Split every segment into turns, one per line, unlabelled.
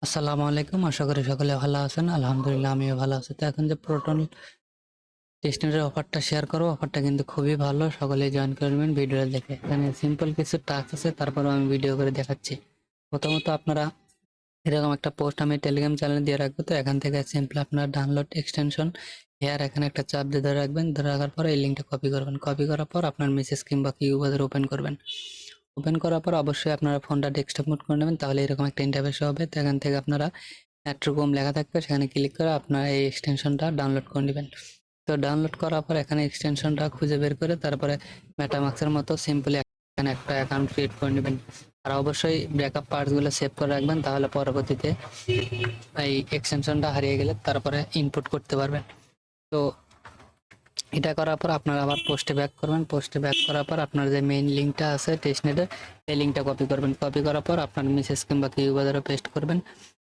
আসসালামু আলাইকুম। আশা করি সকলে ভালো আছেন। আলহামদুলিল্লাহ আমিও ভালো আছি। তো এখন যে প্রোটন টেস্টনেটের অফারটা শেয়ার করব, অফারটা কিন্তু খুবই ভালো। সকলেই জয়েন করবেন ভিডিওটা দেখে। এখানে সিম্পল কিছু টাস্ক আছে, তারপরেও আমি ভিডিও করে দেখাচ্ছি। প্রথমত আপনারা এরকম একটা পোস্ট আমি টেলিগ্রাম চ্যানেলে দিয়ে রাখবো। তো এখান থেকে সিম্পলি আপনার ডাউনলোড এক্সটেনশন হেয়ার এখানে একটা চাপ দিয়ে ধরে রাখবেন। ধরে রাখার পর এই লিঙ্কটা কপি করবেন। কপি করার পর আপনার মেসেজ কিংবা কিউবারে ওপেন করবেন। ওপেন করার পর অবশ্যই আপনারা ফোনটা ডেস্কটপ মোড করে নেবেন, তাহলে এরকম একটা ইন্টারফেস হবে। তো এখান থেকে আপনারা এট্রোকম লেখা থাকবে, সেখানে ক্লিক করে আপনারা এই এক্সটেনশনটা ডাউনলোড করে নেবেন। তো ডাউনলোড করার পর এখানে এক্সটেনশনটা খুঁজে বের করে তারপরে মেটামাক্সের মতো সিম্পলি এখানে একটা অ্যাকাউন্ট ক্রিয়েট করে নেবেন। আর অবশ্যই ব্যাকআপ পার্টসগুলো সেভ করে রাখবেন, তাহলে পরবর্তীতে এই এক্সটেনশনটা হারিয়ে গেলে তারপরে ইনপুট করতে পারবেন। তো এটা করার পর আপনারা আবার পোস্টে ব্যাক করবেন। পোস্টে ব্যাক করার পর আপনার যে মেইন লিঙ্কটা আছে টেস্টনেটের, এই লিঙ্কটা কপি করবেন। কপি করার পর আপনার মেসেজ কিংবা কিউবারে পেস্ট করবেন।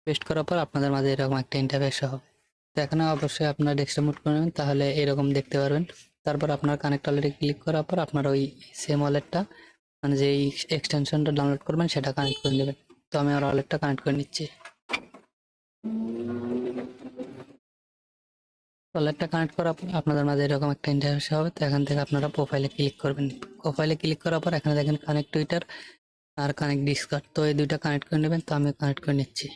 পেস্ট করার পর আপনাদের মাঝে এরকম একটা ইন্টারফেস হবে। তো এখানে অবশ্যই আপনার ডেস্কটপ মুট করে নেবেন, তাহলে এরকম দেখতে পারবেন। তারপর আপনার কানেক্ট ওয়ালেটে ক্লিক করার পর আপনার ওই সেম ওয়ালেটটা, মানে যে এক্সটেনশনটা ডাউনলোড করবেন সেটা কানেক্ট করে নেবেন। তো আমি আমার ওয়ালেটটা কানেক্ট করে নিচ্ছি। ওয়ালেটটা কানেক্ট করার পর আপনাদের মাঝে এরকম একটা ইন্টারফেস হবে। তো এখান থেকে আপনারা প্রোফাইলে ক্লিক করবেন। প্রোফাইলে ক্লিক করার পর এখানে দেখেন কানেক্ট টুইটার আর কানেক্ট ডিসকার্ড। তো এই দুইটা কানেক্ট করে নেবেন। তো আমি কানেক্ট করে নিচ্ছি।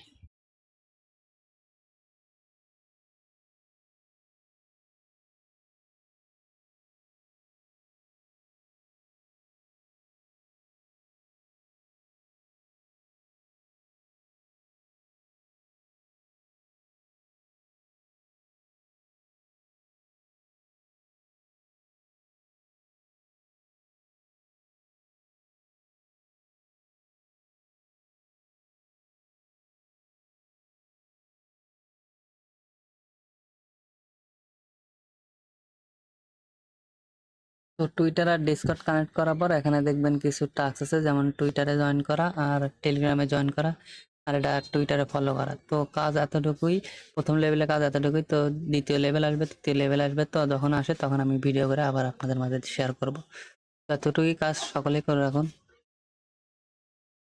তো টুইটার আর ডিসকর্ড কানেক্ট করার পর এখানে দেখবেন কিছু টাস্ক আছে, যেমন টুইটারে জয়েন করা আর টেলিগ্রামে জয়েন করা আর এটা টুইটারে ফলো করা। তো কাজ এতটুকুই, প্রথম লেভেলে কাজ এতটুকুই। তো দ্বিতীয় লেভেল আসবে, তৃতীয় লেভেল আসবে। তো যখন আসে তখন আমি ভিডিও করে আবার আপনাদের মাঝে শেয়ার করব। তো এতটুকুই কাজ, সকলেই করে রাখুন।